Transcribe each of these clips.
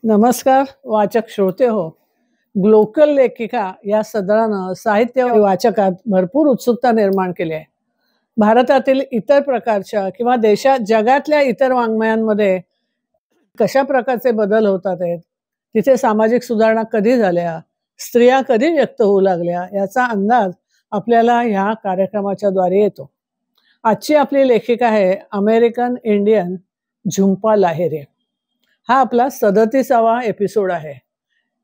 नमस्कार वाचक श्रोते हो. ग्लोकल लेखिका या सदरानं साहित्य वाचकात भरपूर उत्सुकता निर्माण केली आहे. भारतातील इतर प्रकारच्या किंवा जगातल्या इतर वाङ्मयांमध्ये कशा प्रकारचे बदल होतात आहेत, तिथे सामाजिक सुधारणा कधी झाल्या, स्त्रिया कधी व्यक्त होऊ लागल्या, याचा अंदाज आपल्याला ह्या कार्यक्रमाच्या द्वारे येतो. आजची आपली लेखिका आहे अमेरिकन इंडियन झुंपा लाहिरी. हा आपला 37वा एपिसोड आहे.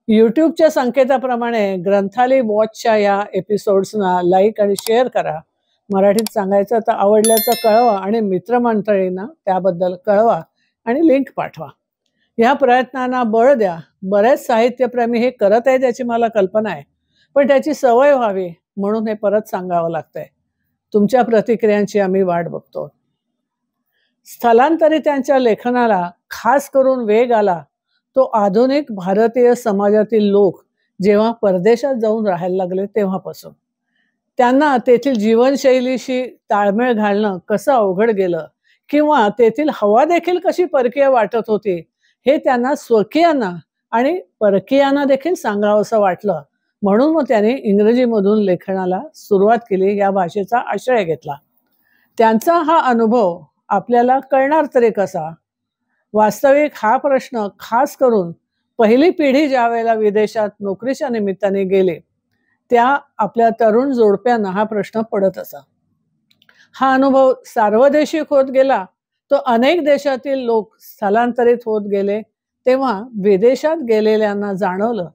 यूट्यूबच्या संकेताप्रमाणे ग्रंथालय वॉचच्या या एपिसोड्सना लाईक आणि शेअर करा. मराठीत सांगायचं तर आवडल्याचं कळवा आणि मित्रमंडळींना त्याबद्दल कळवा आणि लिंक पाठवा. ह्या प्रयत्नांना बळ द्या. बरेच साहित्यप्रेमी हे करत आहेत याची मला कल्पना आहे, पण त्याची सवय व्हावी म्हणून हे परत सांगावं लागतंय. तुमच्या प्रतिक्रियांची आम्ही वाट बघतो. स्थलांतरितांच्या लेखनाला खास करून वेग आला तो आधुनिक भारतीय समाजातील लोक जेव्हा परदेशात जाऊन राहायला लागले तेव्हापासून. त्यांना तेथील जीवनशैलीशी ताळमेळ घालणं कसं अवघड गेलं किंवा तेथील हवा देखील कशी परकीय वाटत होती हे त्यांना स्वकीयांना आणि परकीयांना देखील सांगावंसं वाटलं. म्हणून मग त्यांनी इंग्रजीमधून लेखनाला सुरुवात केली, या भाषेचा आश्रय घेतला. त्यांचा हा अनुभव आपल्याला कळणार तरी कसा? वास्तविक हा प्रश्न खास करून पहिली पिढी ज्या वेळेला विदेशात नोकरीच्या निमित्ताने गेले त्या आपल्या तरुण जोडप्यांना हा प्रश्न पडत असा. हा अनुभव सार्वदेशिक होत गेला तो अनेक देशातील लोक स्थलांतरित होत गेले तेव्हा विदेशात गेलेल्यांना जाणवलं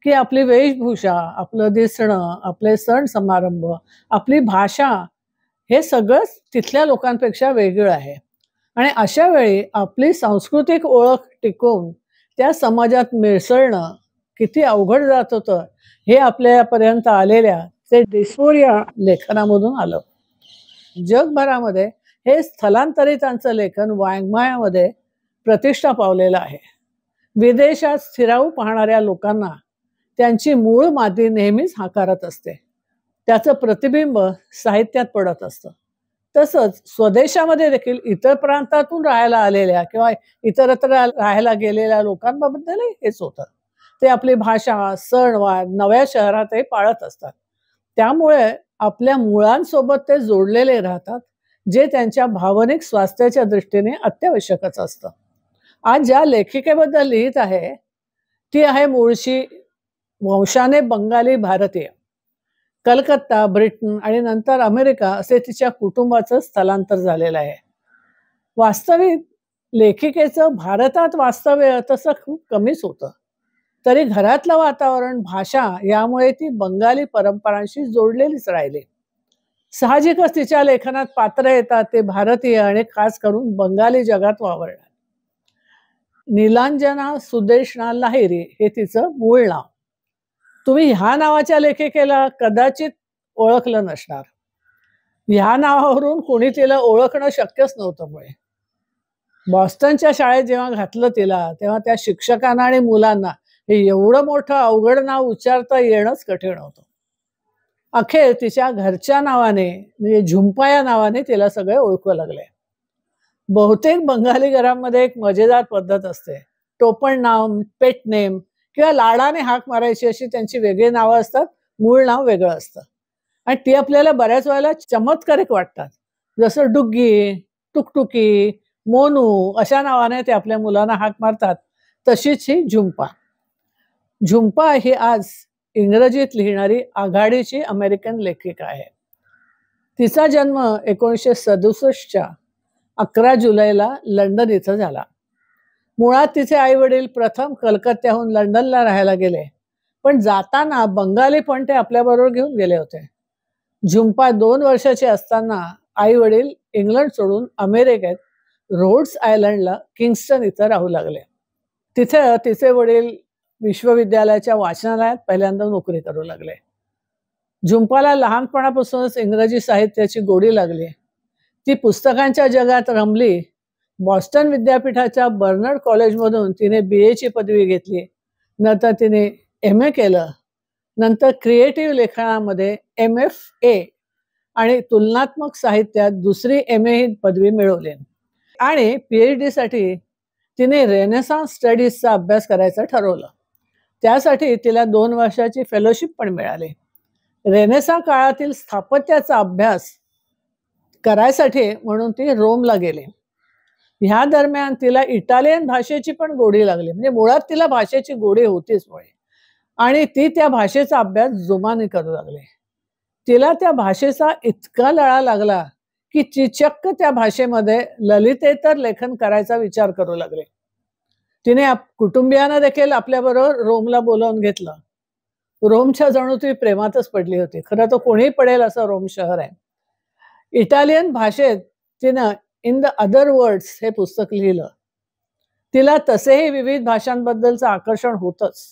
की आपली वेशभूषा, आपलं दिसणं, आपले सण समारंभ, आपली भाषा हे सगळंच तिथल्या लोकांपेक्षा वेगळं आहे. आणि अशा वेळी आपली सांस्कृतिक ओळख टिकवून त्या समाजात मिसळणं किती अवघड जात होतं हे आपल्यापर्यंत आलेल्या ते डिस्फोरिया लेखनामधून आलं. जगभरामध्ये हे स्थलांतरितांचं लेखन वाङ्मयामध्ये प्रतिष्ठा पावलेलं आहे. विदेशात स्थिरावू पाहणाऱ्या लोकांना त्यांची मूळ माती नेहमीच हाकारत असते. त्याचं प्रतिबिंब साहित्यात पडत असतं. तसंच स्वदेशामध्ये देखील इतर प्रांतातून राहायला आलेल्या किंवा इतरत्र राहायला गेलेल्या लोकांबद्दलही हेच होतं. ते आपली भाषा, सणवार नव्या शहरातही पाळत असतात. त्यामुळे आपल्या मुळांसोबत ते जोडलेले राहतात, जे त्यांच्या भावनिक स्वास्थ्याच्या दृष्टीने अत्यावश्यकच असतं. आज ज्या लेखिकेबद्दल लिहित आहे ती आहे मूळची वंशाने बंगाली भारतीय. कलकत्ता, ब्रिटन आणि नंतर अमेरिका असे तिच्या कुटुंबाचं स्थलांतर झालेलं आहे. वास्तविक लेखिकेचं भारतात वास्तव्य तसं खूप कमीच होतं. तरी घरातलं वातावरण, भाषा यामुळे ती बंगाली परंपरांशी जोडलेलीच राहिली. साहजिकच तिच्या लेखनात पात्र येतात ते भारतीय आणि खास करून बंगाली जगात वावरणार. नीलांजना सुदेशना लाहिरी हे तिचं मूळ नाव. तुम्ही ह्या नावाच्या लेखिकेला कदाचित ओळखलं नसणार. ह्या नावावरून कोणी तिला ओळखणं शक्यच नव्हतं. मुळे बॉस्टनच्या शाळेत जेव्हा घातलं तिला तेव्हा त्या शिक्षकांना आणि मुलांना हे एवढं मोठं अवघड नाव उच्चारता येणंच कठीण होतं. अखेर तिच्या घरच्या नावाने म्हणजे झुंपा या नावाने तिला सगळे ओळखू लागले. बहुतेक बंगाली घरांमध्ये एक मजेदार पद्धत असते. टोपण नाव, पेट नेम किंवा लाडाने हाक मारायची अशी त्यांची वेगळी नावं असतात. मूळ नाव वेगळं असतं आणि ती आपल्याला बऱ्याच वेळेला चमत्कारिक वाटतात. जसं डुग्गी, टुकटुकी, मोनू अशा नावाने ते आपल्या मुलांना हाक मारतात, तशीच ही झुंपा. झुंपा ही आज इंग्रजीत लिहिणारी आघाडीची अमेरिकन लेखिका आहे. तिचा जन्म 1967च्या 11 जुलैला लंडन इथं झाला. मुळात तिचे आई वडील प्रथम कलकत्त्याहून लंडनला राहायला गेले, पण जाताना बंगाली पण ते आपल्याबरोबर घेऊन गेले होते. झुंपा 2 वर्षाची असताना आई वडील इंग्लंड सोडून अमेरिकेत रोड्स आयलंडला किंगस्टन इथं राहू लागले. तिथे तिचे वडील विश्वविद्यालयाच्या वाचनालयात पहिल्यांदा नोकरी करू लागले. झुंपाला लहानपणापासूनच इंग्रजी साहित्याची गोडी लागली. ती पुस्तकांच्या जगात रमली. बॉस्टन विद्यापीठाच्या बर्नर्ड कॉलेजमधून तिने BA ची पदवी घेतली. नंतर तिने MA केलं. नंतर क्रिएटिव्ह लेखनामध्ये MFA आणि तुलनात्मक साहित्यात दुसरी MA ही पदवी मिळवली आणि PhD साठी तिने रेनेसान्स स्टडीजचा अभ्यास करायचं ठरवलं. त्यासाठी तिला 2 वर्षाची फेलोशिप पण मिळाली. रेनेसां काळातील स्थापत्याचा अभ्यास करायसाठी म्हणून ती रोमला गेली. ह्या दरम्यान तिला इटालियन भाषेची पण गोडी लागली. म्हणजे मुळात तिला भाषेची गोडी होतीच मुळे, आणि ती त्या भाषेचा अभ्यास जोमाने करू लागली. तिला त्या भाषेचा इतका लळा लागला की ती चक्क त्या भाषेमध्ये ललितेतर लेखन करायचा विचार करू लागले. तिने कुटुंबियांना देखील आपल्याबरोबर रोमला बोलावून घेतलं. रोमच्या जणू ती प्रेमातच पडली होती. खरं तर कोणी पडेल असं रोम शहर आहे. इटालियन भाषेत तिनं इन द अदर वर्ड्स हे पुस्तक लिहिलं. तिला तसेही विविध भाषांबद्दलचं आकर्षण होतंच.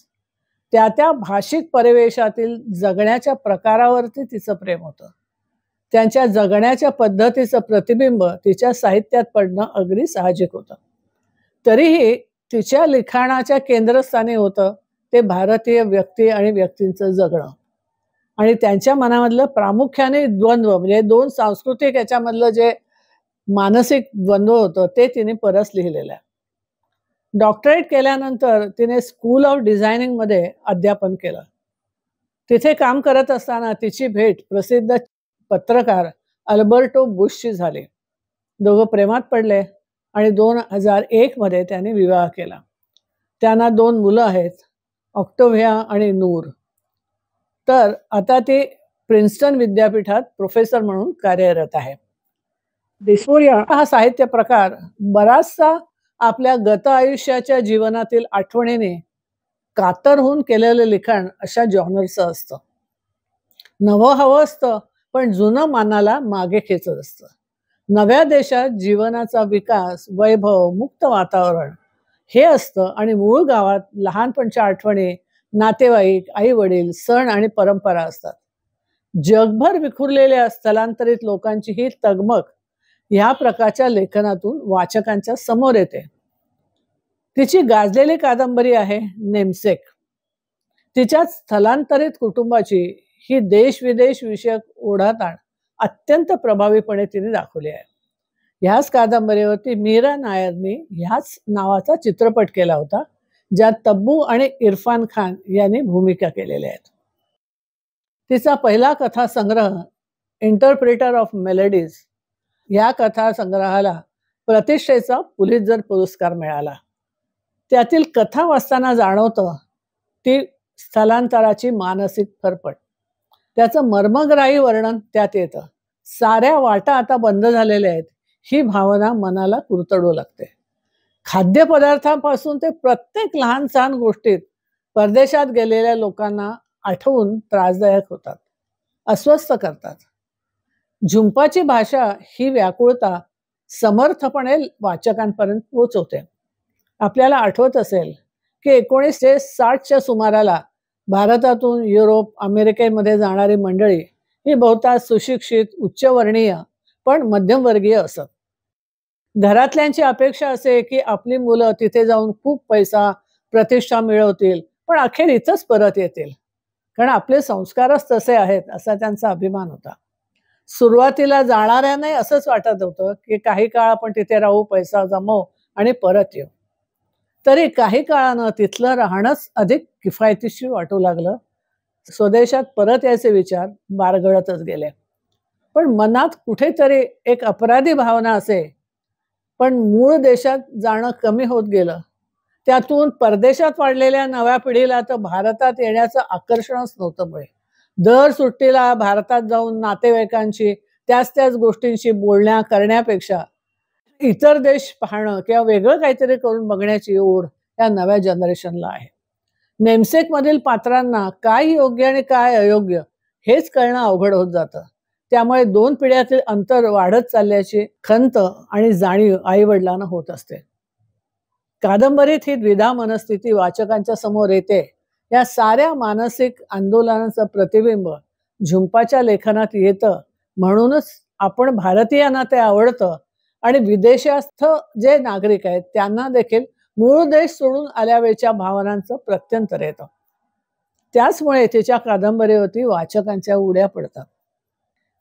त्या त्या भाषिक परिवेशातील जगण्याच्या प्रकारावरती तिचं प्रेम होतं. त्यांच्या जगण्याच्या पद्धतीचं प्रतिबिंब तिच्या साहित्यात पडणं अगदी साहजिक होतं. तरीही तिच्या लिखाणाच्या केंद्रस्थानी होतं ते भारतीय व्यक्ती आणि व्यक्तींचं जगणं, आणि त्यांच्या मनामधलं प्रामुख्याने द्वंद्व, म्हणजे 2 सांस्कृतिक याच्यामधलं जे मानसिक द्वंद्व होतं ते तिने परस लिहिलेलं आहे. डॉक्टरेट केल्यानंतर तिने स्कूल ऑफ डिझायनिंगमध्ये अध्यापन केलं. तिथे काम करत असताना तिची भेट प्रसिद्ध पत्रकार अल्बर्टो बुशशी झाली. दोघं प्रेमात पडले आणि 2001 मध्ये त्यांनी विवाह केला. त्यांना 2 मुलं आहेत, ऑक्टोव्हिया आणि नूर. तर आता ती प्रिन्स्टन विद्यापीठात प्रोफेसर म्हणून कार्यरत आहे. डिस्फोरिया हा साहित्य प्रकार बराचसा आपल्या गत आयुष्याच्या जीवनातील आठवणीने कातर होऊन केलेलं लिखाण अशा जॉनरचं असतं. नवं हवं असतं, पण जुनं मानाला मागे खेचत असतं. नव्या देशात जीवनाचा विकास, वैभव, मुक्त वातावरण हे असतं, आणि मूळ गावात लहानपणच्या आठवणी, नातेवाईक, आई वडील, सण आणि परंपरा असतात. जगभर विखुरलेल्या स्थलांतरित लोकांची ही तगमग ह्या प्रकारच्या लेखनातून वाचकांच्या समोर येते. तिची गाजलेली कादंबरी आहे नेमसेक. तिच्या स्थलांतरित कुटुंबाची ही देश विदेश विषयक ओढाताण अत्यंत प्रभावीपणे तिने दाखवली आहे. ह्याच कादंबरीवरती मीरा नायरनी ह्याच नावाचा चित्रपट केला होता, ज्यात तब्बू आणि इरफान खान यांनी भूमिका केलेल्या आहेत. तिचा पहिला कथासंग्रह इंटरप्रिटर ऑफ मेलडीज या कथासंग्रहाला प्रतिष्ठेचा पुलित्झर पुरस्कार मिळाला. त्यातील कथा वाचताना जाणवतं ती स्थलांतराची मानसिक फरफट. त्याचं मर्मग्राही वर्णन त्यात येतं. साऱ्या वाटा आता बंद झालेल्या आहेत ही भावना मनाला कुरतडू लागते. खाद्यपदार्थांपासून ते प्रत्येक लहान सहान गोष्टीत परदेशात गेलेल्या लोकांना आठवून त्रासदायक होतात, अस्वस्थ करतात. झुंपाची भाषा ही व्याकुळता समर्थपणे वाचकांपर्यंत पोहोचवते. आपल्याला आठवत असेल की 1960च्या सुमाराला भारतातून युरोप, अमेरिकेमध्ये जाणारी मंडळी ही बहुतांश सुशिक्षित, उच्चवर्णीय पण मध्यमवर्गीय असत. घरातल्यांची अपेक्षा असे की आपली मुलं तिथे जाऊन खूप पैसा, प्रतिष्ठा मिळवतील, पण अखेर इथंच परत येतील, कारण आपले संस्कारच तसे आहेत असा त्यांचा अभिमान होता. सुरुवातीला जाणाऱ्यांनाही असंच वाटत होतं की काही काळ आपण तिथे राहू, पैसा जमवू आणि परत येऊ. तरी काही काळानं तिथलं राहणंच अधिक किफायतशीर वाटू लागलं. स्वदेशात परत यायचे विचार बारगळतच गेले. पण मनात कुठेतरी एक अपराधी भावना असे, पण मूळ देशात जाणं कमी होत गेलं. त्यातून परदेशात वाढलेल्या नव्या पिढीला तर भारतात येण्याचं आकर्षणच नव्हतं. मुळे दर सुट्टीला भारतात जाऊन नातेवाईकांशी त्याच गोष्टींशी बोलण्या करण्यापेक्षा इतर देश पाहणं किंवा वेगळं काहीतरी करून बघण्याची ओढ या नव्या जनरेशनला आहे. नेमसेक मधील पात्रांना काय योग्य आणि काय अयोग्य हेच कळणं अवघड होत जातं. त्यामुळे 2 पिढ्यातील अंतर वाढत चालल्याची खंत आणि जाणीव आई वडिलांना होत असते. कादंबरीत ही द्विधा मनस्थिती वाचकांच्या समोर येते. या साऱ्या मानसिक आंदोलनाचं प्रतिबिंब झुंपाच्या लेखनात येतं. म्हणूनच आपण भारतीयांना ते आवडतं, आणि विदेशस्थ जे नागरिक आहेत त्यांना देखील मूळ देश सोडून आल्यावेळच्या भावनांचं प्रत्यंतर येतं. त्याचमुळे तिच्या कादंबरीवरती वाचकांच्या उड्या पडतात.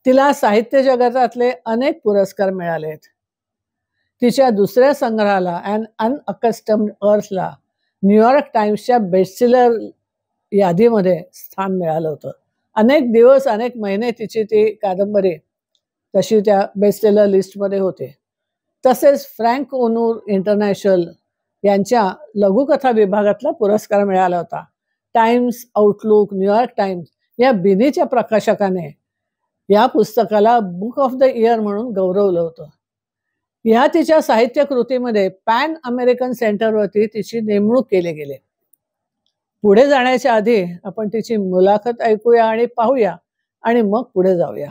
तिला साहित्य जगतातले अनेक पुरस्कार मिळाले आहेत. तिच्या दुसऱ्या संग्रहाला अन अनअकस्टम्ड अर्थला न्यूयॉर्क टाइम्सच्या बेस्टसेलर यादीमध्ये स्थान मिळालं होतं. अनेक दिवस अनेक महिने तिची ती कादंबरी तशी त्या बेस्टसेलर लिस्टमध्ये होते. तसेच फ्रँक ओनूर इंटरनॅशनल यांच्या लघुकथा विभागातला पुरस्कार मिळाला होता. टाइम्स, आउटलुक, न्यूयॉर्क टाइम्स या बिनीच्या प्रकाशकाने या पुस्तकाला बुक ऑफ द इयर म्हणून गौरवलं होतं. ह्या तिच्या साहित्य कृतीमध्ये पॅन अमेरिकन सेंटरवरती तिची नेमणूक केली गेली. पुढे जाण्याच्या आधी आपण तिची मुलाखत ऐकूया आणि पाहूया आणि मग पुढे जाऊया.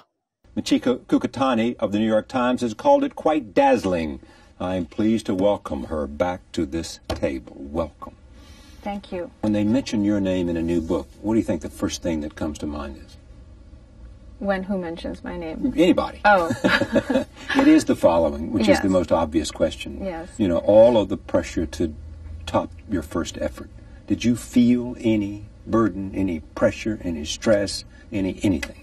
Michiko Kukutani of the New York Times has called it quite dazzling. I am pleased to welcome her back to this table. Welcome. Thank you. When they mention your name in a new book, what do you think the first thing that comes to mind is? When who mentions my name? Anybody. Oh. It is the following, which Yes. is the most obvious question. Yes. You know, all of the pressure to top your first effort. Did you feel any burden, any pressure, any stress, anything?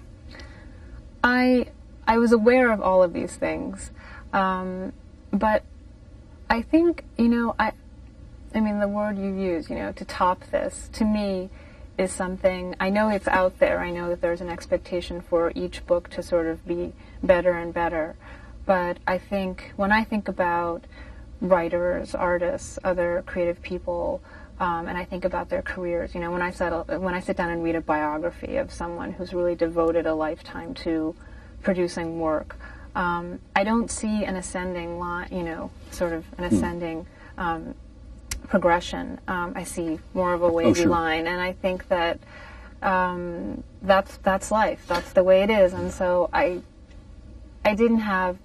I was aware of all of these things, but I think, you know, I mean, the word you use, you know, to top this, to me, is something, I know it's out there, I know that there's an expectation for each book to sort of be better and better, but I think, when I think about writers, artists, other creative people, and I think about their careers, you know, when I sit down and read a biography of someone who's really devoted a lifetime to producing work, I don't see an ascending line, you know, sort of an ascending progression. I see more of a wavy line, and I think that that's life. That's the way it is, and so I didn't have.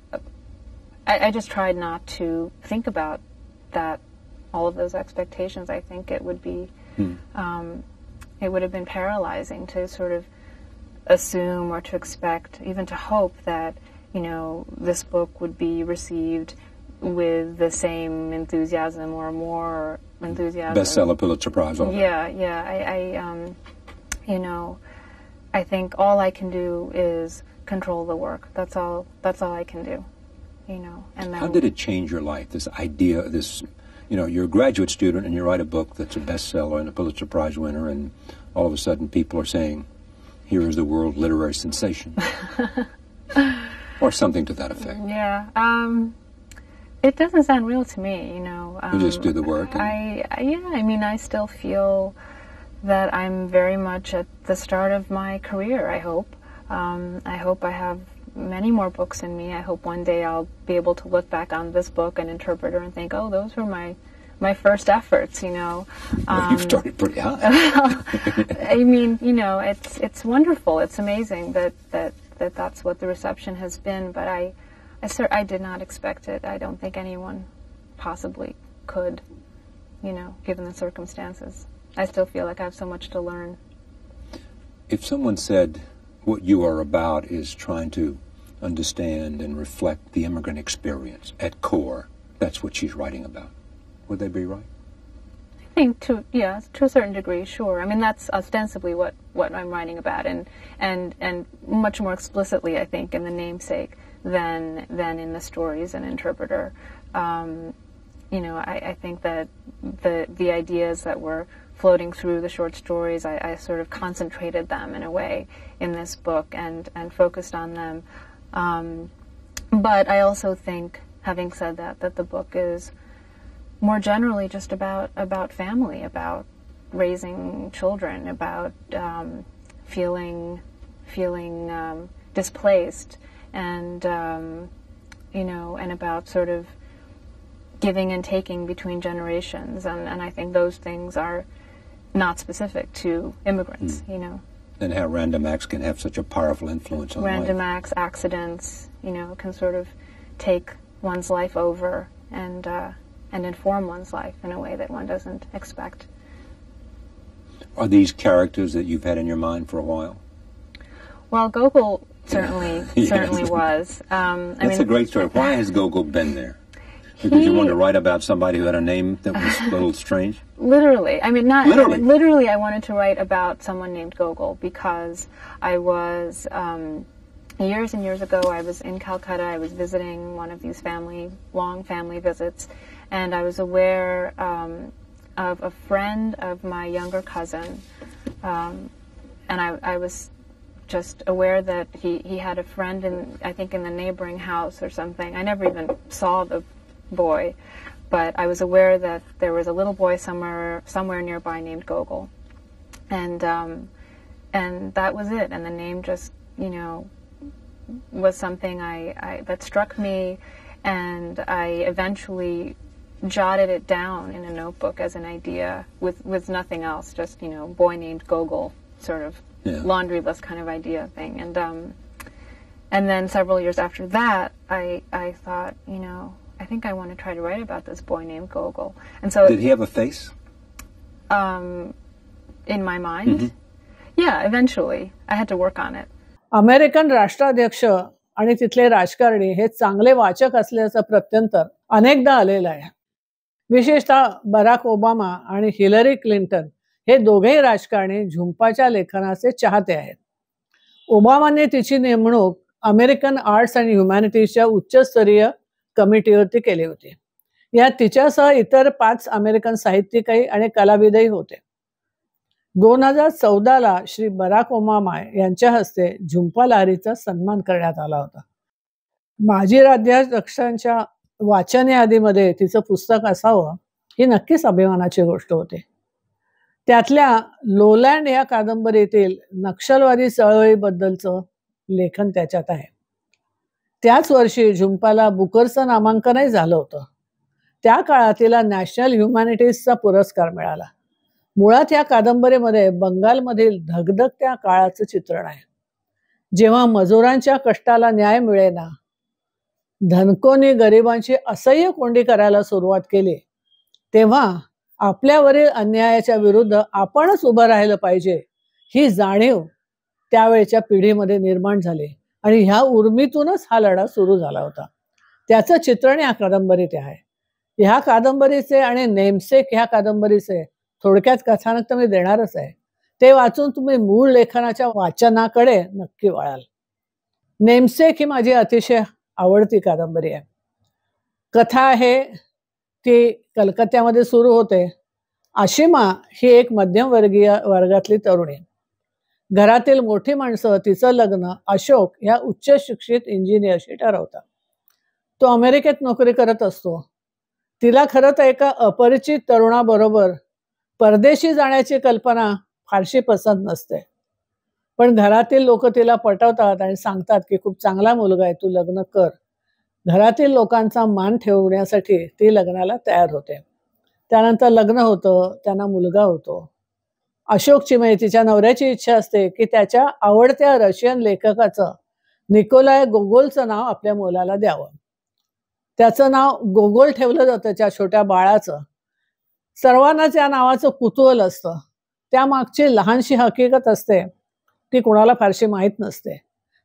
I just tried not to think about that. All of those expectations, I think it would be, it would have been paralyzing to sort of assume or to expect, even to hope that, you know, this book would be received with the same enthusiasm or more enthusiasm. Bestseller, Pulitzer Prize. Yeah. You know, I think all I can do is control the work. That's all I can do. You know, and then. How did it change your life? This idea, this. You know, you're a graduate student and you write a book that's a bestseller and a Pulitzer Prize winner, and all of a sudden people are saying, here is the world literary sensation. Or something to that effect. Yeah. It doesn't sound real to me, you know. You just do the work. I mean, I still feel that I'm very much at the start of my career, I hope. I hope I have many more books in me. I hope one day I'll be able to look back on this book and Interpreter and think, oh, those were my first efforts, you know. Well, you've started pretty high. I mean, you know, it's wonderful. It's amazing that's what the reception has been, but I did not expect it. I don't think anyone possibly could, you know, given the circumstances. I still feel like I have so much to learn. If someone said what you are about is trying to understand and reflect the immigrant experience at core, that's what she's writing about, would they be right? I think to a certain degree, sure. I mean, that's ostensibly what I'm writing about, and much more explicitly, I think, in the namesake than in the stories and Interpreter. You know, I think that the ideas that were floating through the short stories, I sort of concentrated them in a way in this book and focused on them. But I also think, having said that the book is more generally just about family, about raising children, about feeling displaced, and you know, and about sort of giving and taking between generations, and I think those things are not specific to immigrants, you know. And how random acts can have such a powerful influence on life. Random acts, accidents, you know, can sort of take one's life over and inform one's life in a way that one doesn't expect. Are these characters that you've had in your mind for a while? Well, Gogol certainly was. That's a great story. Why has Gogol been there? Because you wanted to write about somebody who had a name that was a little strange? Literally. I mean, not literally. Literally, I wanted to write about someone named Gogol because I was years and years ago, I was in Calcutta. I was visiting one of these long family visits, and I was aware of a friend of my younger cousin, and I was just aware that he had a friend I think in the neighboring house or something. I never even saw the boy, but I was aware that there was a little boy somewhere nearby named Gogol, and that was it. And the name just, was something that struck me, and I eventually jotted it down in a notebook as an idea with nothing else, just boy named Gogol, sort of laundry list kind of idea thing. And then several years after that, I thought, I think I want to try to write about this boy named Gogol. And so did he have a face? In my mind, yeah, eventually I had to work on it. American राष्ट्राध्यक्ष आणि तिथले राजकारणी हे चांगले वाचक असल्याचं प्रत्यंतर अनेकदा आलेलं आहे. विशेषतः बराक ओबामा आणि हिलरी क्लिंटन हे दोघेही राजकारणी झुंपाच्या लेखनाचे चाहते आहेत. ओबामाने तिची नेमणूक अमेरिकन आर्ट्स अँड ह्युमॅनिटीजच्या उच्चस्तरीय कमिटीवरती केली होती. यात तिच्यासह इतर 5 अमेरिकन साहित्यिकही आणि कलाविदही होते. 2014ला श्री बराक ओबामा यांच्या हस्ते झुंपा लहरीचा सन्मान करण्यात आला होता. माजी राज्याध्यक्षांच्या वाचन यादीमध्ये तिचं पुस्तक असावं ही नक्कीच अभिमानाची गोष्ट होती. त्यातल्या लोलँड या कादंबरीतील नक्षलवादी चळवळीबद्दलचं लेखन त्याच्यात आहे. त्याच वर्षी झुंपाला बुकरचं नामांकनही झालं होतं. त्या काळात तिला नॅशनल ह्युमॅनिटीजचा पुरस्कार मिळाला. मुळात या कादंबरीमध्ये बंगालमधील धगधगत्या काळाचं चित्रण आहे. जेव्हा मजुरांच्या कष्टाला न्याय मिळेना, धनकोनी गरिबांची असह्य कोंडी करायला सुरुवात केली, तेव्हा आपल्यावरील अन्यायाच्या विरुद्ध आपणच उभं राहिलं पाहिजे ही जाणीव त्यावेळच्या पिढीमध्ये निर्माण झाली आणि ह्या उर्मीतूनच हा लढा सुरू झाला होता. त्याचं चित्रण या कादंबरीत आहे. ह्या कादंबरीचे आणि नेमसेक ह्या कादंबरीचे थोडक्यात कथानक तर मी देणारच आहे. ते वाचून तुम्ही मूळ लेखनाच्या वाचनाकडे नक्की वळाल. नेमसेक ही माझी अतिशय आवडती कादंबरी आहे. कथा आहे ती कलकत्त्यामध्ये सुरू होते. आशिमा ही एक मध्यमवर्गीय वर्गातली तरुणी. घरातील मोठी माणसं तिचं लग्न अशोक या उच्च शिक्षित इंजिनियरशी ठरवतात. तो अमेरिकेत नोकरी करत असतो. तिला खरं तर एका अपरिचित तरुणाबरोबर परदेशी जाण्याची कल्पना फारशी पसंत नसते, पण घरातील लोक तिला पटवतात आणि सांगतात की खूप चांगला मुलगा आहे, तू लग्न कर. घरातील लोकांचा मान ठेवण्यासाठी ती लग्नाला तयार होते. त्यानंतर लग्न होतं, त्यांना मुलगा होतो. अशोकची म्हणजे तिच्या नवऱ्याची इच्छा असते की त्याच्या आवडत्या रशियन लेखकाचं निकोलाय गोगोलचं नाव आपल्या मुलाला द्यावं. त्याचं नाव गोगोल ठेवलं जातं त्या छोट्या बाळाचं. सर्वांनाच या नावाचं कुतूहल असतं. त्यामागची लहानशी हकीकत असते ती कोणाला फारशी माहीत नसते,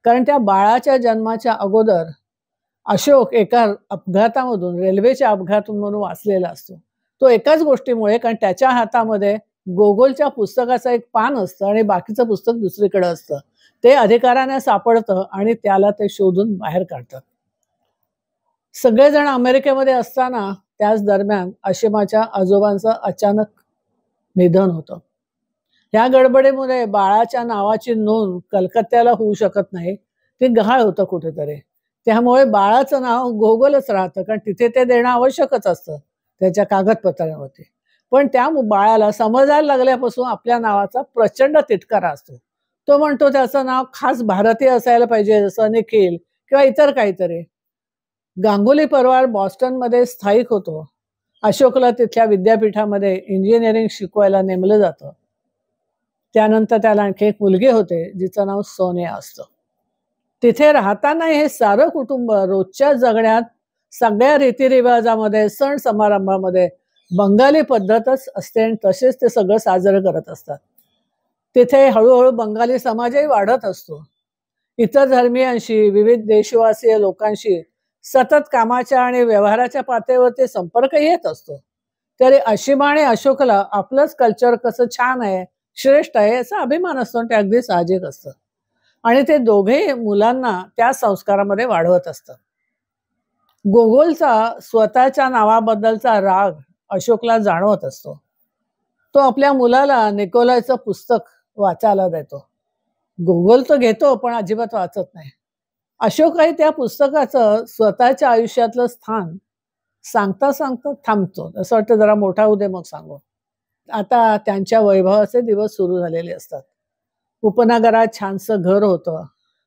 कारण त्या बाळाच्या जन्माच्या अगोदर अशोक एका अपघातामधून, रेल्वेच्या अपघातामधून वाचलेला असतो. तो एकाच गोष्टीमुळे, कारण त्याच्या हातामध्ये गोगोलच्या पुस्तकाचं एक पान असतं आणि बाकीचं पुस्तक दुसरीकडे असतं. ते अधिकाऱ्यांना सापडतं आणि त्याला ते शोधून बाहेर काढतात. सगळेजण अमेरिकेमध्ये असताना त्याच दरम्यान आशिमाच्या आजोबांचं अचानक निधन होतं. या गडबडीमुळे बाळाच्या नावाची नोंद कलकत्त्याला होऊ शकत नाही. ते गहाळ होतं कुठेतरी. त्यामुळे बाळाचं नाव गोगोलच राहतं, कारण तिथे ते देणं आवश्यकच असतं त्याच्या कागदपत्रांवरती. पण त्या बाळाला समजायला लागल्यापासून आपल्या नावाचा प्रचंड तिटकारा असतो. तो म्हणतो त्याचं नाव खास भारतीय असायला पाहिजे, जसं निखिल किंवा इतर काहीतरी. गांगुली परिवार बॉस्टनमध्ये स्थायिक होतो. अशोकला तिथल्या विद्यापीठामध्ये इंजिनिअरिंग शिकवायला नेमलं जातं. त्यानंतर त्याला आणखी एक मुलगी होते जिचं नाव सोनिया असतं. तिथे राहताना हे सारं कुटुंब रोजच्या जगण्यात सगळ्या रीतिरिवाजामध्ये, सण समारंभामध्ये बंगाली पद्धतच असते आणि तसेच ते सगळं साजरं करत असतात. तिथे हळूहळू बंगाली समाजही वाढत असतो. इतर धर्मियांशी, विविध देशवासीय लोकांशी सतत कामाच्या आणि व्यवहाराच्या पातळीवरती संपर्क येत असतो. तरी आशिमा आणि अशोकला आपलंच कल्चर कसं छान आहे, श्रेष्ठ आहे याचा अभिमान असतो, ते अगदी साहजिक असतं. आणि ते दोघे मुलांना त्या संस्कारामध्ये वाढवत असतात. गोगोलचा स्वतःच्या नावाबद्दलचा राग अशोकला जाणवत असतो. तो आपल्या मुलाला निकोलायचं पुस्तक वाचायला देतो. गोगोल तो घेतो पण अजिबात वाचत नाही. अशोकही त्या पुस्तकाचं स्वतःच्या आयुष्यातलं स्थान सांगता सांगता थांबतो. असं वाटतं जरा मोठा होऊ दे मग सांगू. आता त्यांच्या वैभवाचे दिवस सुरू झालेले असतात. उपनगरात छानसं घर होतं.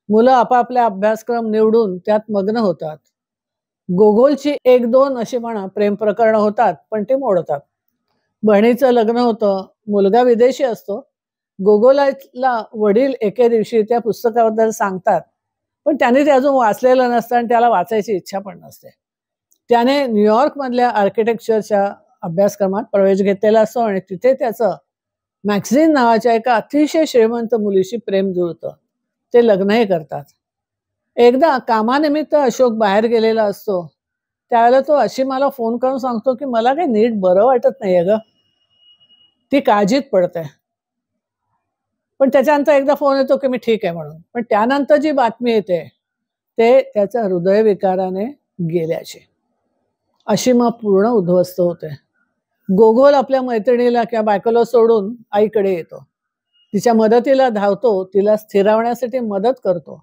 मुलं आपापल्या अभ्यासक्रम निवडून त्यात मग्न होतात. गोगोलची 1-2 अशी म्हणा प्रेम प्रकरण होतात पण ते मोडतात. बहिणीचं लग्न होतं. मुलगा विदेशी असतो. गोगोलला वडील एके दिवशी त्या पुस्तकाबद्दल सांगतात पण त्याने ते अजून वाचलेलं नसतं आणि त्याला वाचायची इच्छा पण नसते. त्याने न्यूयॉर्क मधल्या आर्किटेक्चरच्या अभ्यासक्रमात प्रवेश घेतलेला असतो आणि तिथे त्याचं मॅक्झिन नावाच्या एका अतिशय श्रीमंत मुलीशी प्रेम जुळतं. ते लग्नही करतात. एकदा कामानिमित्त अशोक बाहेर गेलेला असतो. त्यावेळेला तो अशीमाला फोन करून सांगतो की मला काही नीट बरं वाटत नाहीये ग. ती काळजीत पडते. पण त्याच्यानंतर एकदा फोन येतो की मी ठीक आहे म्हणून. पण त्यानंतर जी बातमी येते ते त्याच्या हृदयविकाराने गेल्याची. अशीमा पूर्ण उद्ध्वस्त होते. गोगोल आपल्या मैत्रिणीला किंवा बायकोला सोडून आईकडे येतो. तिच्या मदतीला धावतो. तिला स्थिरावण्यासाठी मदत करतो.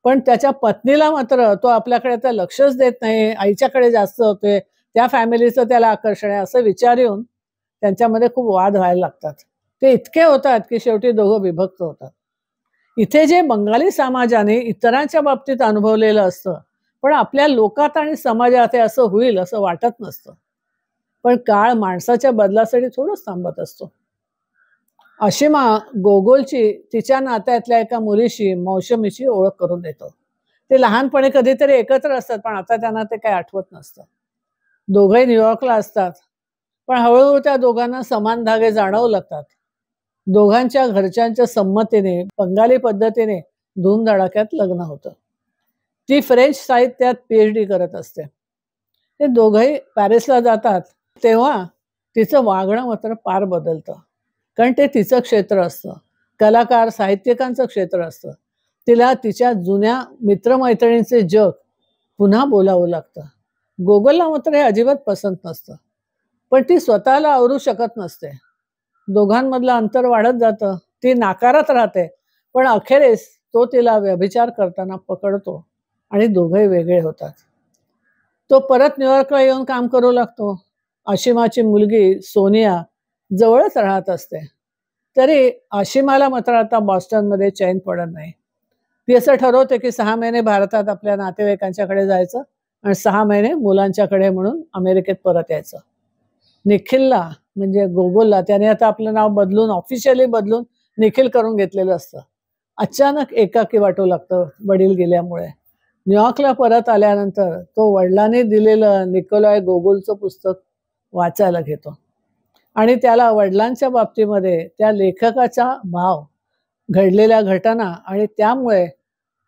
पण त्याच्या पत्नीला मात्र तो आपल्याकडे आता लक्षच देत नाही. आईच्याकडे जास्त होते. त्या फॅमिलीचं त्याला आकर्षण आहे असं विचार येऊन त्यांच्यामध्ये खूप वाद व्हायला लागतात. ते इतके होतात की शेवटी दोघं विभक्त होतात. इथे जे बंगाली समाजाने इतरांच्या बाबतीत अनुभवलेलं असतं पण आपल्या लोकात आणि समाजात हे असं होईल असं वाटत नसतं. पण काळ माणसाच्या बदलासाठी थोडंच थांबत असतो. अशीमा गोगोलची तिच्या नात्यातल्या एका मुलीशी मौसमीची ओळख करून देतो. ते लहानपणी कधीतरी एकत्र असतात पण आता त्यांना ते काही आठवत नसतं. दोघंही न्यूयॉर्कला असतात पण हळूहळू त्या दोघांना समान धागे जाणवू लागतात. दोघांच्या घरच्यांच्या संमतीने बंगाली पद्धतीने धूमधडाक्यात लग्न होतं. ती फ्रेंच साहित्यात PhD करत असते. ते दोघंही पॅरिसला जातात तेव्हा तिचं वागणं मात्र फार बदलतं. कारण ते तिचं क्षेत्र असतं. कलाकार साहित्यिकांचं क्षेत्र असतं. तिला तिच्या जुन्या मित्रमैत्रिणींचे जग पुन्हा बोलावं लागतं. गोगलला मात्र हे अजिबात पसंत नसतं. पण ती स्वतःला आवरू शकत नसते. दोघांमधलं अंतर वाढत जातं. ती नाकारत राहते पण अखेरीस तो तिला व्यभिचार करताना पकडतो आणि दोघंही वेगळे होतात. तो परत न्यूयॉर्कला येऊन काम करू लागतो. अशीमाची मुलगी सोनिया जवळच राहत असते. तरी अशीमाला मात्र आता बॉस्टनमध्ये चैन पडत नाही. ती असं ठरवते की 6 महिने भारतात आपल्या नातेवाईकांच्याकडे जायचं आणि 6 महिने मुलांच्याकडे म्हणून अमेरिकेत परत यायचं. निखिलला म्हणजे गोगोलला त्याने आता आपलं नाव बदलून ऑफिशियली बदलून निखिल करून घेतलेलं असतं. अचानक एकाकी वाटू लागतं वडील गेल्यामुळे. न्यूयॉर्कला परत आल्यानंतर तो वडिलांनी दिलेलं निकोलाय गोगोलचं पुस्तक वाचायला घेतो आणि त्याला वडिलांच्या बाबतीमध्ये त्या लेखकाचा भाव, घडलेल्या घटना आणि त्यामुळे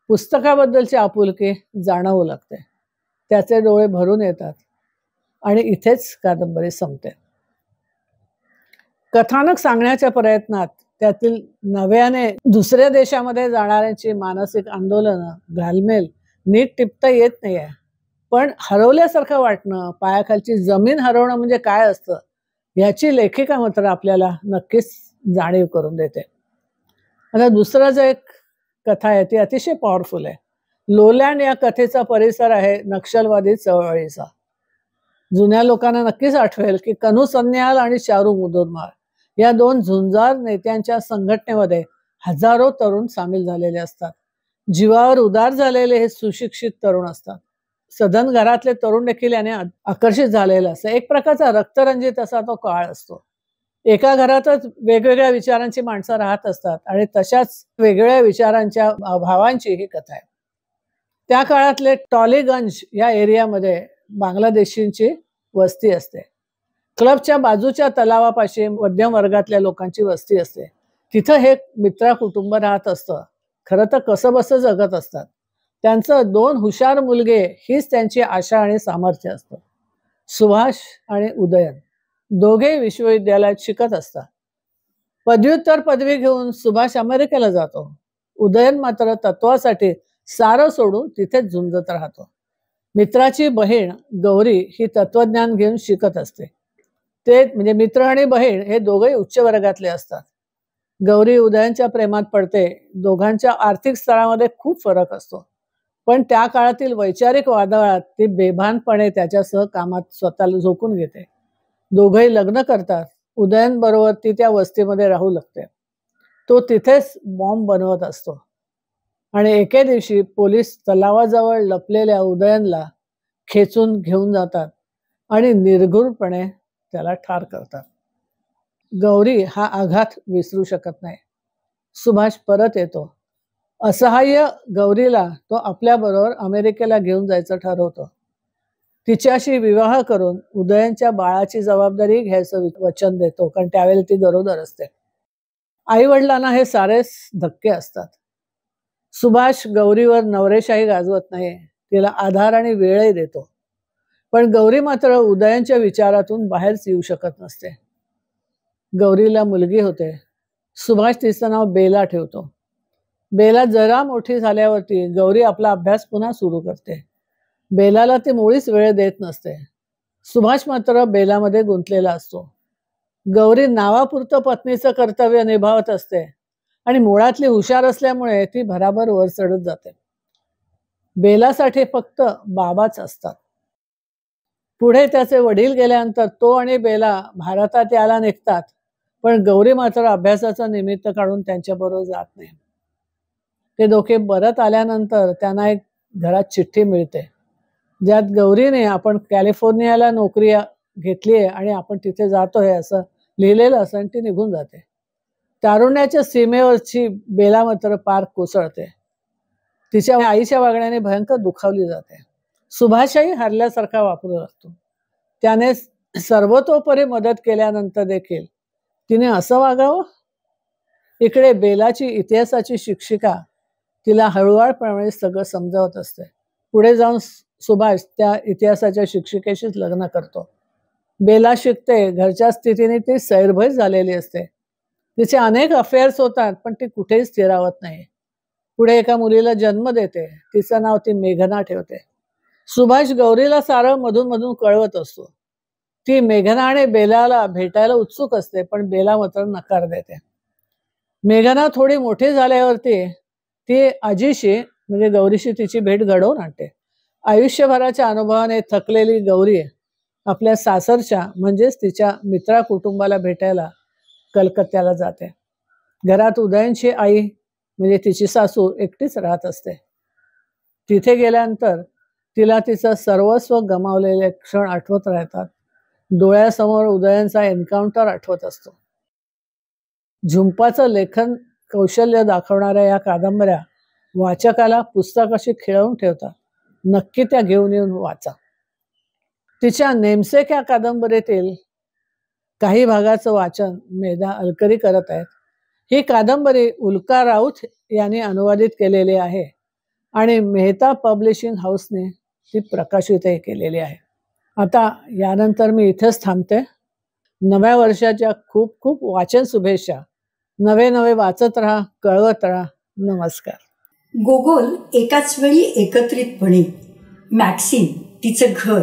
पुस्तकाबद्दलची आपुलकी जाणवू लागते. त्याचे डोळे भरून येतात आणि इथेच कादंबरी संपते. कथानक सांगण्याच्या प्रयत्नात त्यातील नव्याने दुसऱ्या देशामध्ये जाणाऱ्यांची मानसिक आंदोलनं, घालमेल नीट टिपता येत नाहीये. पण हरवल्यासारखं वाटणं, पायाखालची जमीन हरवणं म्हणजे काय असतं याची लेखिका मात्र आपल्याला नक्कीच जाणीव करून देते. आता दुसरा जो एक कथा आहे ती अतिशय पॉवरफुल आहे. लोलँड या कथेचा परिसर आहे नक्षलवादी चळवळीचा. जुन्या लोकांना नक्कीच आठवेल की कनू सन्याल आणि चारू मुदुनमार या 2 झुंजार नेत्यांच्या संघटनेमध्ये हजारो तरुण सामील झालेले असतात. जीवावर उदार झालेले हे सुशिक्षित तरुण असतात. सधन घरातले तरुण देखील याने आकर्षित झालेला असतं. एक प्रकारचा रक्तरंजित असा तो काळ असतो. एका घरातच वेगवेगळ्या विचारांची माणसं राहत असतात आणि तशाच वेगवेगळ्या विचारांच्या भावांची ही कथा आहे. त्या काळातले टॉलीगंज या एरियामध्ये बांगलादेशींची वस्ती असते. क्लबच्या बाजूच्या तलावापाशी मध्यम वर्गातल्या लोकांची वस्ती असते. तिथं हे मित्रा कुटुंब राहत असतं. खरं तर कसं बसं जगत असतात. त्यांचं 2 हुशार मुलगे हीच त्यांची आशा आणि सामर्थ्य असतं. सुभाष आणि उदयन दोघे विश्वविद्यालयात शिकत असतात. पदव्युत्तर पदवी घेऊन सुभाष अमेरिकेला जातो. उदयन मात्र तत्वासाठी सारं सोडून तिथेच झुंजत राहतो. मित्राची बहीण गौरी ही तत्वज्ञान घेऊन शिकत असते. ते म्हणजे मित्र आणि बहीण हे दोघंही उच्च वर्गातले असतात. गौरी उदयनच्या प्रेमात पडते. दोघांच्या आर्थिक स्तरामध्ये खूप फरक असतो, पण त्या काळातील वैचारिक वादळात ती बेभानपणे त्याच्यासह कामात स्वतःला झोकून घेते. दोघंही लग्न करतात. उदयन बरोबर ती त्या वस्तीमध्ये राहू लागते. तो तिथेच बॉम्ब बनवत असतो आणि एके दिवशी पोलीस तलावाजवळ लपलेल्या उदयनला खेचून घेऊन जातात आणि निर्घृणपणे त्याला ठार करतात. गौरी हा आघात विसरू शकत नाही. सुभाष परत येतो. असहाय्य गौरीला तो आपल्याबरोबर अमेरिकेला घेऊन जायचं ठरवतो. तिच्याशी विवाह करून उदयनच्या बाळाची जबाबदारी घ्यायचं वचन देतो, कारण त्यावेळेला ती गरोदर असते. आई वडिलांना हे सारेच धक्के असतात. सुभाष गौरीवर नवरेशाही गाजवत नाही, तिला आधार आणि वेळही देतो. पण गौरी मात्र उदयनच्या विचारातून बाहेरच येऊ शकत नसते. गौरीला मुलगी होते. सुभाष तिचं नाव बेला ठेवतो. बेला जरा मोठी झाल्यावरती गौरी आपला अभ्यास पुन्हा सुरू करते. बेलाला ती मुळीच वेळ देत नसते. सुभाष मात्र बेलामध्ये गुंतलेला असतो. गौरी नावापुरतं पत्नीचं कर्तव्य निभावत असते आणि मुळातली हुशार असल्यामुळे ती भराभर वर चढत जाते. बेलासाठी फक्त बाबाच असतात. पुढे त्याचे वडील गेल्यानंतर तो आणि बेला भारतात यायला निघतात, पण गौरी मात्र अभ्यासाचं निमित्त काढून त्यांच्याबरोबर जात नाही. ते दोघे परत आल्यानंतर त्यांना एक घरात चिठ्ठी मिळते, ज्यात गौरीने आपण कॅलिफोर्नियाला नोकरी घेतली आहे आणि आपण तिथे जातोय असं लिहिलेलं असं, आणि ती निघून जाते. तारुण्याच्या सीमेवरची बेला मात्र पार कोसळते. तिच्या आईच्या वागण्याने भयंकर दुखावली जाते. सुभाषही हरल्यासारखा वापरू लागतो. त्याने सर्वतोपरी मदत केल्यानंतर देखील तिने असं वागावं. इकडे बेलाची इतिहासाची शिक्षिका तिला हळूवारपणे सगळं समजावत असते. पुढे जाऊन सुभाष त्या इतिहासाच्या शिक्षिकेशीच लग्न करतो. बेला शिकते. घरच्या स्थितीने ती सैरभैर झालेली असते. तिचे अनेक अफेअर्स होतात, पण ती कुठेही स्थिरावत नाही. पुढे एका मुलीला जन्म देते. तिचं नाव ती मेघना ठेवते. सुभाष गौरीला सारं मधून मधून कळवत असतो. ती मेघना आणि बेलाला भेटायला उत्सुक असते, पण बेला मात्र नकार देते. मेघना थोडी मोठी झाल्यावरती ती आजीशी म्हणजे गौरीशी तिची भेट घडवून आणते. आयुष्यभराच्या अनुभवाने थकलेली गौरी आपल्या सासरच्या म्हणजेच तिच्या मित्रा कुटुंबाला भेटायला कलकत्त्याला जाते. घरात उदयनची आई म्हणजे तिची सासू एकटीच राहत असते. तिथे गेल्यानंतर तिला तिचं सर्वस्व गमावलेले क्षण आठवत राहतात. डोळ्यासमोर उदयनचा एन्काउंटर आठवत असतो. झुंपाचं लेखन कौशल्य दाखवणाऱ्या या कादंबऱ्या वाचकाला पुस्तकाशी खिळवून ठेवतात. नक्की त्या घेऊन येऊन वाचा. तिच्या नेमसेक या कादंबरीतील काही भागाचं वाचन मेधा अलकरी करत आहेत. ही कादंबरी उल्का राऊत यांनी अनुवादित केलेली आहे आणि मेहता पब्लिशिंग हाऊसने ती प्रकाशितही केलेली आहे. आता यानंतर मी इथेच थांबते. नव्या वर्षाच्या खूप खूप वाचन शुभेच्छा. नवे नवे वाचत राहा, कळवत राहा. नमस्कार. गोगोल एकाच वेळी एकत्रितपणे मॅक्सिम, तिचं घर,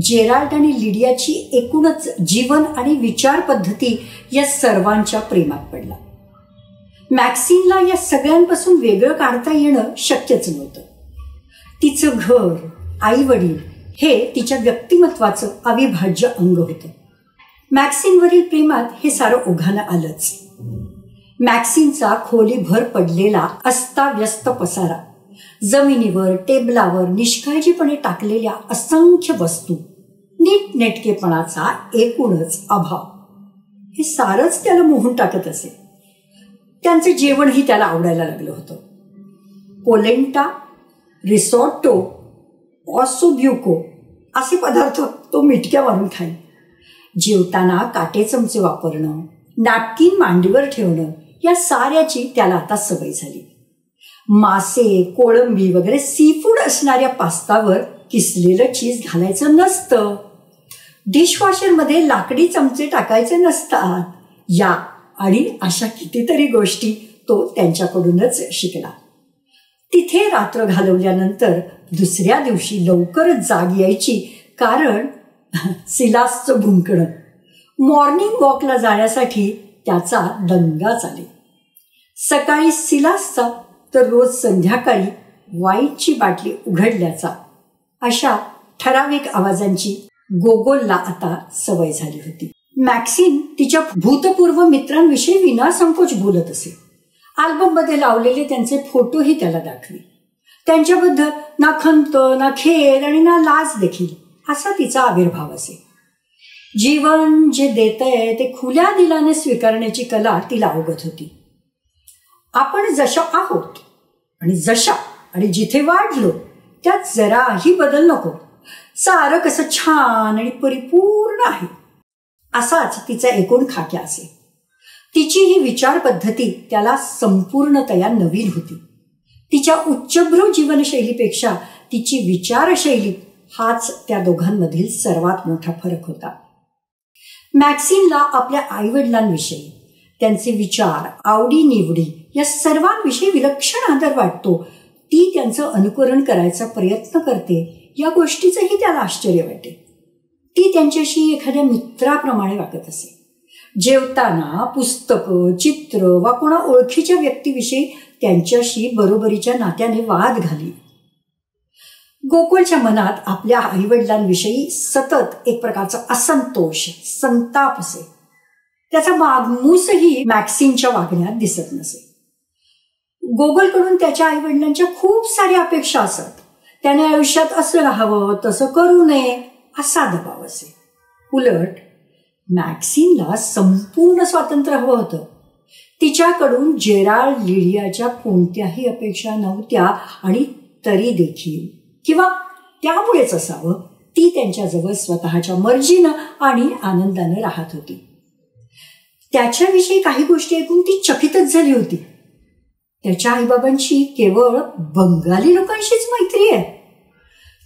जेराल्ड आणि लिडियाची एकूणच जीवन आणि विचार पद्धती या सर्वांच्या प्रेमात पडला. मॅक्सिमला या सगळ्यांपासून वेगळं काढता येणं शक्यच नव्हतं. तिचं घर, आई वडील हे तिच्या व्यक्तिमत्वाचं अविभाज्य अंग होतं. मॅक्सिमवरील प्रेमात हे सारं ओघानं आलंच. मॅक्सिमचा खोलीभर पडलेला अस्ताव्यस्त पसारा, जमिनीवर टेबलावर निष्काळजीपणे टाकलेल्या असंख्य वस्तू, नीटनेटकेपणाचा एकूणच अभाव, हे सारंच त्याला मोहून टाकत असे. त्यांचं जेवणही त्याला आवडायला लागलं होतं. पोलेंटा, रिसॉटो, ऑसोब्युको असे पदार्थ तो मिटक्या मारून खाई. जेवताना काटे चमचे वापरणं, नॅपकिन मांडीवर ठेवणं या साऱ्याची त्याला आता सवय झाली. मासे, कोळंबी वगैरे सी फूड असणाऱ्या पास्तावर किसलेलं चीज घालायचं नसतं. डिशवॉशरमध्ये लाकडी चमचे टाकायचे नसतात. या आणि अशा कितीतरी गोष्टी तो त्यांच्याकडूनच शिकला. तिथे रात्र घालवल्यानंतर दुसऱ्या दिवशी लवकरच जाग यायची, कारण सिलासचं भुंकणं. मॉर्निंग वॉकला जाण्यासाठी त्याचा दंगा चाले. सकाळी सिलासचा तर रोज संध्याकाळी वाईनची बाटली उघडल्याचा, अशा ठराविक आवाजांची गोगोलला आता सवय झाली होती. मॅक्सिन तिच्या भूतपूर्व मित्रांविषयी विनासंकोच बोलत असे. अल्बममध्ये लावलेले त्यांचे फोटोही त्याला दाखवे. त्यांच्याबद्दल ना खंत, ना खेद आणि ना लाज देखील असा तिचा आविर्भाव असे. जीवन जे देतंय ते खुल्या दिलाने स्वीकारण्याची कला तिला अवगत होती. आपण जशा आहोत आणि जशा आणि जिथे वाढलो त्यात जराही बदल नको, सारं कसं छान आणि परिपूर्ण आहे, असाच तिचा एकूण खाक्या असे. तिची ही विचार पद्धती त्याला संपूर्णतया नवीन होती. तिच्या उच्चभ्रू जीवनशैलीपेक्षा तिची विचारशैली हाच त्या दोघांमधील सर्वात मोठा फरक होता. मॅक्सिनला आपल्या आईवडिलांविषयी, त्यांचे विचार, आवडीनिवडी या सर्वांविषयी विलक्षण आदर वाटतो. ती त्यांचं अनुकरण करायचा प्रयत्न करते या गोष्टीचंही त्याला आश्चर्य वाटे. ती त्यांच्याशी एखाद्या मित्राप्रमाणे वागत असे. जेवताना पुस्तकं, चित्र वा कोणा ओळखीच्या व्यक्तीविषयी त्यांच्याशी बरोबरीच्या नात्याने वाद घाली. गोकुळच्या मनात आपल्या आईवडिलांविषयी सतत एक प्रकारचा असंतोष, संताप असे. त्याचा मागमूसही मॅक्सिनच्या वागण्यात दिसत नसे. गोगलकडून त्याच्या आईवडिलांच्या खूप साऱ्या अपेक्षा असत. त्याने आयुष्यात असं राहावं, तसं करू नये असा दबाव असे. उलट मॅक्सिनला संपूर्ण स्वातंत्र्य हवं होतं. तिच्याकडून जेराल्ड लिडियाच्या कोणत्याही अपेक्षा नव्हत्या आणि तरी देखील, किंवा त्यामुळेच असावं, ती त्यांच्याजवळ स्वतःच्या मर्जीनं आणि आनंदानं राहत होती. त्याच्याविषयी काही गोष्टी ऐकून ती चकितच झाली होती. त्याच्या आईबाबांची केवळ बंगाली लोकांशीच मैत्री आहे.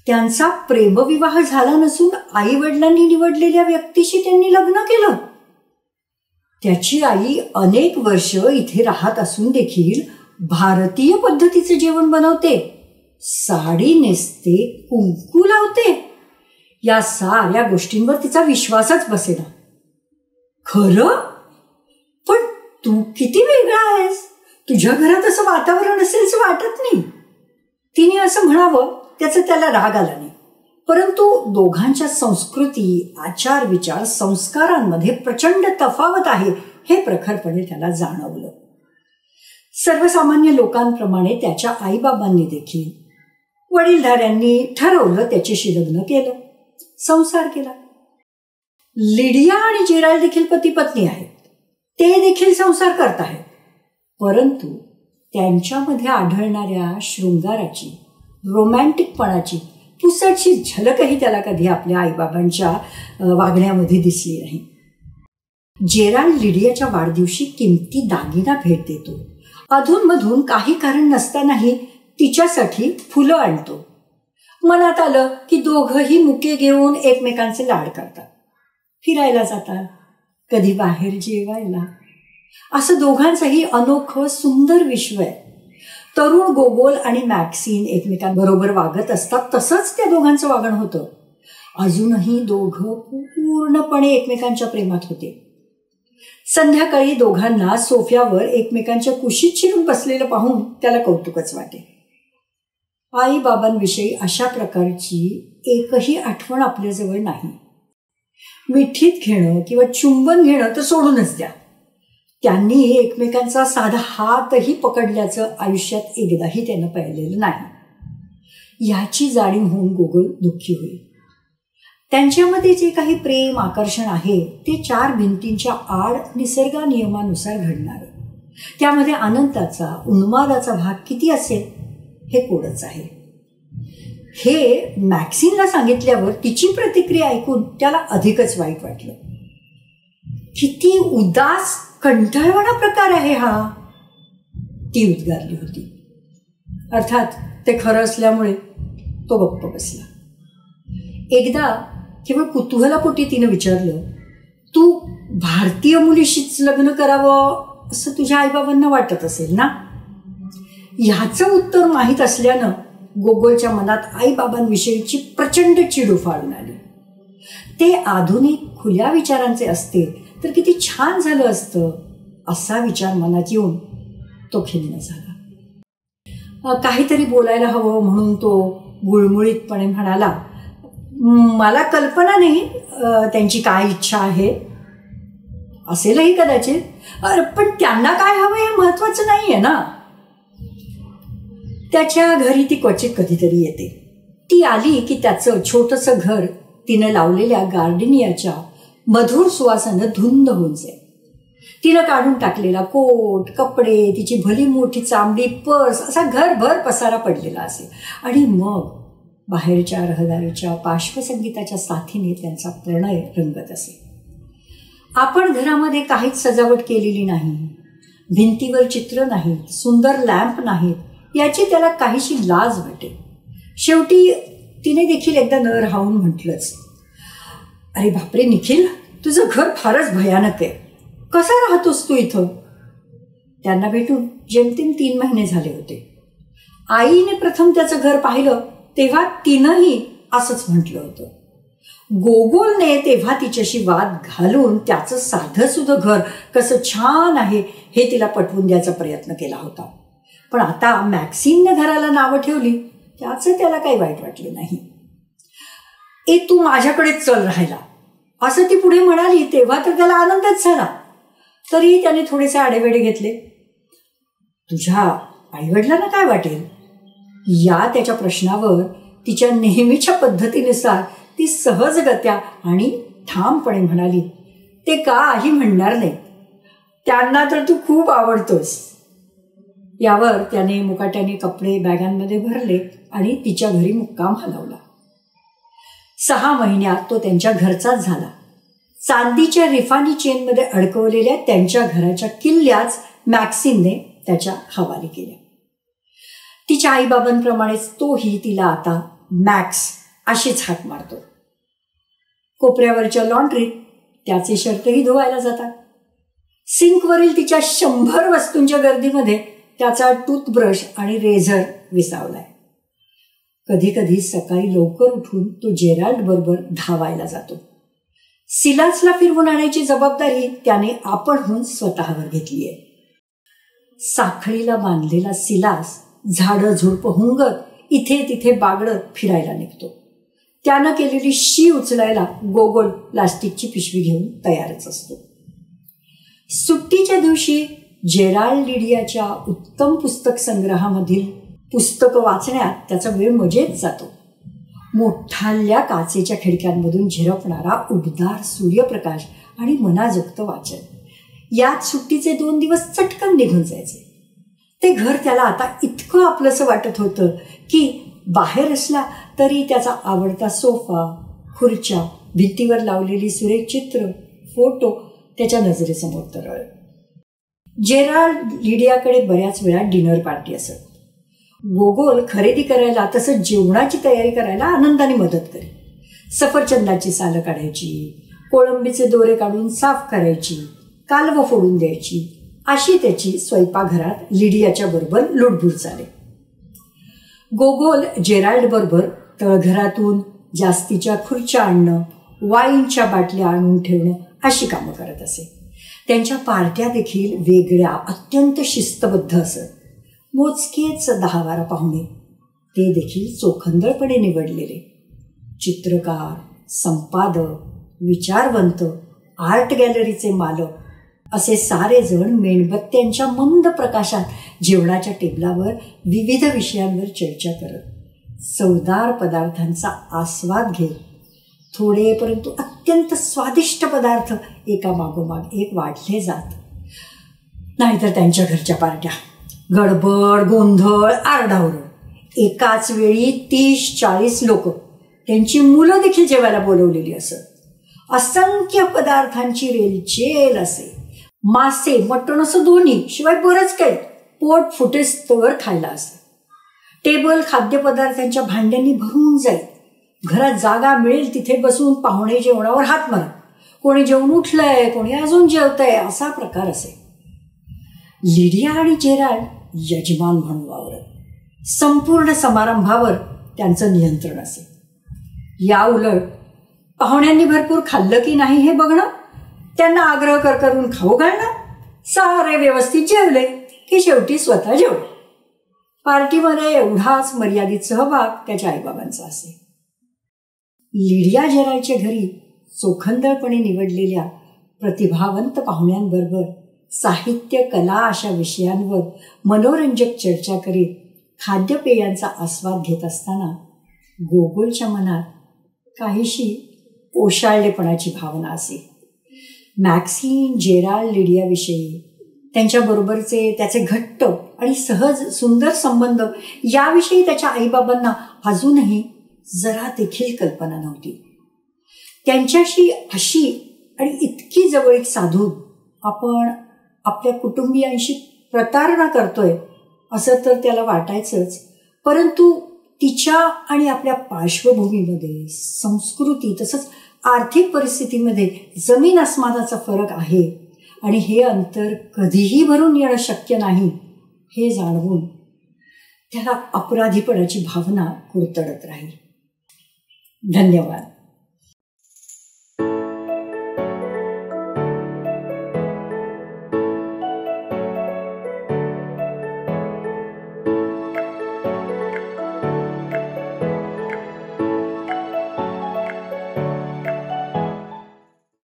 त्यांचा प्रेमविवाह झाला नसून आई वडिलांनी निवडलेल्या व्यक्तीशी त्यांनी लग्न केलं. त्याची आई अनेक वर्ष इथे राहत असून देखील भारतीय पद्धतीचे जेवण बनवते, साडी नेसते, कुंकू लावते. या साऱ्या गोष्टींवर तिचा विश्वासच बसेना. खरं? पण तू किती वेगळा आहेस, तुझ्या घरात असं वातावरण असेलच वाटत नाही. तिने असं म्हणावं त्याचा त्याला राग आला नाही, परंतु दोघांच्या संस्कृती, आचार विचार, संस्कारांमध्ये प्रचंड तफावत आहे हे प्रखरपणे त्याला जाणवलं. सर्वसामान्य लोकांप्रमाणे त्याच्या आईबाबांनी देखील, वडीलधाऱ्यांनी ठरवलं त्याच्याशी लग्न केलं, संसार केला. लिडिया आणि जेराल्ड देखील पती पत्नी आहेत. ते देखील संसार करत आहेत. परंतु त्यांच्यामध्ये आढळणाऱ्या शृंगाराची, रोमॅन्टिकपणाची पुसटशी झलकही त्याला कधी आपल्या आईबाबांच्या वागण्यामध्ये दिसली नाही. जेराल्ड लिडियाच्या वाढदिवशी किमती दागिना भेट देतो. अधूनमधून काही कारण नसतानाही तिच्यासाठी फुलं आणतो. मनात आलं की दोघंही मुके घेऊन एकमेकांचे लाड करतात, फिरायला जातात, कधी बाहेर जेवायला. असं दोघांचंही अनोखं सुंदर विश्व आहे. तरुण गोगोल आणि मॅक्सिन एकमेकांबरोबर वागत असतात तसंच त्या दोघांचं वागण होतं. अजूनही दोघं पूर्णपणे एकमेकांच्या प्रेमात होते. संध्याकाळी दोघांना सोफ्यावर एकमेकांच्या कुशीत शिरून बसलेलं पाहून त्याला कौतुकच वाटे. आई बाबांविषयी अशा प्रकारची एकही आठवण आपल्याजवळ नाही. मिठीत घेणं किंवा चुंबन घेणं तर सोडूनच द्या. त्यांनी एकमेकांचा साधा हातही पकडल्याचं आयुष्यात एकदाही त्यानं पाहिलेलं नाही. याची जाणीव होऊन गोगल दुःखी होईल. त्यांच्यामध्ये जे काही प्रेम, आकर्षण आहे ते चार भिंतींच्या आड निसर्गा नियमानुसार घडणार. त्यामध्ये आनंदाचा, उन्मादाचा भाग किती असेल हे कोडच आहे. हे मॅक्सिनला सांगितल्यावर तिची प्रतिक्रिया ऐकून त्याला अधिकच वाईट वाटलं. किती उदास, कंटाळवाणा प्रकार आहे हा, ती उद्गारली होती. अर्थात ते खरं असल्यामुळे तो गप्प बसला. एकदा केवळ कुतूहलापोटी तिनं विचारलं, तू भारतीय मुलीशीच लग्न करावं असं तुझ्या आईबाबांना वाटत असेल ना. ह्याचं उत्तर माहीत असल्यानं गोगोलच्या मनात आईबाबांविषयीची प्रचंड चिड उफाळून आली. ते आधुनिक खुल्या विचारांचे असते तर किती छान झालं असतं, असा विचार मनात येऊन तो खिन्न झाला. काहीतरी बोलायला हवं म्हणून तो गुळमुळीतपणे म्हणाला, मला कल्पना नाही त्यांची काय इच्छा आहे, असेलही कदाचित, पण त्यांना काय हवं हे महत्वाचं नाही आहे ना. त्याच्या घरी ती क्वचित कधीतरी येते. ती आली की त्याचं छोटंसं घर तिनं लावलेल्या गार्डिनियाच्या मधुर सुवासानं धुंद होऊन जाईल. तिनं काढून टाकलेला कोट, कपडे, तिची भली मोठी चांबडी पर्स असा घरभर पसारा पडलेला असेल. आणि मग बाहेरच्या रहदारीच्या पार्श्वसंगीताच्या साथीने त्यांचा प्रणय रंगत असे. आपण घरामध्ये काहीच सजावट केलेली नाही, भिंतीवर चित्र नाहीत, सुंदर लॅम्प नाहीत, याची त्याला काहीशी लाज वाटे. शेवटी तिने देखील एकदा न राहून म्हटलंच, अरे बापरे निखिल, तुझं घर फारच भयानक आहे, कसा राहतोस तू इथं. त्यांना भेटून जेमतेम 3 महिने झाले होते. आईने प्रथम त्याचं घर पाहिलं तेव्हा तिनंही असंच म्हटलं होतं. गोगोलने तेव्हा तिच्याशी वाद घालून त्याचं साधं सुद्धा घर कसं छान आहे हे तिला पटवून द्यायचा प्रयत्न केला होता. पण आता मॅक्सिनने घराला नावं ठेवली त्याचं त्याला काही वाईट वाटलं नाही. तू माझ्याकडेच चल राहायला, असं ती पुढे म्हणाली तेव्हा तर त्याला आनंदच झाला. तरी त्याने थोडेसे आडेवेडे घेतले. तुझ्या आईवडिलांना काय वाटेल, या त्याच्या प्रश्नावर तिच्या नेहमीच्या पद्धतीनुसार ती सहजगत्या आणि ठामपणे म्हणाली, ते काही म्हणणार नाही, त्यांना तर तू खूप आवडतोस. यावर त्याने मुकाट्याने कपडे बॅगांमध्ये भरले आणि तिच्या घरी मुक्काम हलवला. 6 महिन्यात तो त्यांच्या घरचाच झाला. चांदीच्या रिफानी चेनमध्ये अडकवलेल्या त्यांच्या घराच्या किल्ल्याच मॅक्सिनने त्याच्या हवाली केल्या. तिच्या आईबाबांप्रमाणेच तोही तिला आता मॅक्स अशीच हाक मारतो. कोपऱ्यावरच्या लॉन्ड्रीत त्याचे शर्टही धुवायला जातात. सिंकवरील तिच्या 100 वस्तूंच्या गर्दीमध्ये त्याचा टूथब्रश आणि रेझर विसावलाय. कधी कधी सकाळी लवकर उठून तो जेराल्ड बरोबर धावायला जातो. सिलासला फिरवून आणायची जबाबदारी त्याने आपणहून स्वतःवर घेतली आहे. साखळीला बांधलेला सिलास झाडं झुडपं हुंगत इथे तिथे बागडत फिरायला निघतो. त्यानं केलेली शी उचलायला गोगोल प्लास्टिकची पिशवी घेऊन तयारच असतो. सुट्टीच्या दिवशी जेराल्ड लिडियाच्या उत्तम पुस्तक संग्रहामधील पुस्तकं वाचण्यात त्याचा वेळ मजेत जातो. मोठाल्या काचेच्या खिडक्यांमधून झिरपणारा उबदार सूर्यप्रकाश आणि मनाजोगतं वाचन, यात सुट्टीचे 2 दिवस चटकन निघून जायचे. ते घर त्याला आता इतकं आपलंसं वाटत होतं की बाहेर असला तरी त्याचा आवडता सोफा, खुर्च्या, भिंतीवर लावलेली सुरेख चित्र, फोटो त्याच्या नजरेसमोर तरळले. जेराल्ड लिडियाकडे बऱ्याच वेळा डिनर पार्टी असत. गोगोल खरेदी करायला तसं जेवणाची तयारी करायला आनंदाने मदत करी. सफरचंदाची सालं काढायची, कोळंबीचे दोरे काढून साफ करायची, कालवं फोडून द्यायची, अशी त्याची स्वयंपाकघरात लिडियाच्या बरोबर लुडबुड चाले. गोगोल जेराल्ड बरोबर तळघरातून जास्तीच्या खुर्च्या आणणं, वाईनच्या बाटल्या आणून ठेवणं अशी कामं करत असे. त्यांच्या पार्ट्या देखील वेगळ्या, अत्यंत शिस्तबद्ध असत. मोजकेच 10-12 पाहुणे, ते देखील चोखंदळपणे निवडलेले. चित्रकार, संपादक, विचारवंत, आर्ट गॅलरीचे मालक असे सारे जण मेणबत्त्यांच्या मंद प्रकाशात जेवणाच्या टेबलावर विविध विषयांवर चर्चा करत, चवदार पदार्थांचा आस्वाद घेत, थोडे परंतु अत्यंत स्वादिष्ट पदार्थ एका मागोमाग एक वाढले जात. नाहीतर त्यांच्या घरच्या पार्ट्या गडबड, गोंधळ, आरडाओरड. एकाच वेळी 30-40 लोक, त्यांची मुलं देखील जेवायला बोलवलेली असत. असंख्य पदार्थांची रेलचेल असे. मासे, मटण असं दोन्ही, शिवाय बरंच काही, पोट फुटेस्तवर खायला असं. टेबल खाद्यपदार्थांच्या भांड्यांनी भरून जाईल. घरात जागा मिळेल तिथे बसून पाहुणे जेवणावर हात मारा. कोणी जेवून उठलंय, कोणी अजून जेवतंय, असा प्रकार असे. लिडिया आणि जेराल्ड यजमान म्हणून वावरत. संपूर्ण समारंभावर त्यांचं नियंत्रण असे. या उलट पाहुण्यांनी भरपूर खाल्लं की नाही हे बघणं, त्यांना आग्रह करून खाऊ घालणं, सारे व्यवस्थित जेवले की शेवटी स्वतः जेवले. पार्टीमध्ये एवढाच मर्यादित सहभाग त्याच्या आईबाबांचा असे. लिडिया जेराल्डच्या घरी चोखंदळपणे निवडलेल्या प्रतिभावंत पाहुण्यांबरोबर साहित्य, कला अशा विषयांवर मनोरंजक चर्चा करीत खाद्यपेयांचा आस्वाद घेत असताना गोगोलच्या मनात काहीशी ओशाळलेपणाची भावना असे. मॅक्सिन, जेराल्ड, लिडियाविषयी, त्यांच्याबरोबरचे त्याचे घट्ट आणि सहज सुंदर संबंध याविषयी त्याच्या आईबाबांना अजूनही जरा देखील कल्पना नव्हती. त्यांच्याशी अशी आणि इतकी जवळीक साधून आपण आपल्या कुटुंबियांशी प्रतारणा करतोय असं तर त्याला वाटायचंच, परंतु तिच्या आणि आपल्या पार्श्वभूमीमध्ये, संस्कृती तसंच आर्थिक परिस्थितीमध्ये जमीन आसमानाचा फरक आहे आणि हे अंतर कधीही भरून येणं शक्य नाही हे जाणवून त्याला अपराधीपणाची भावना कुरतडत राहील. धन्यवाद.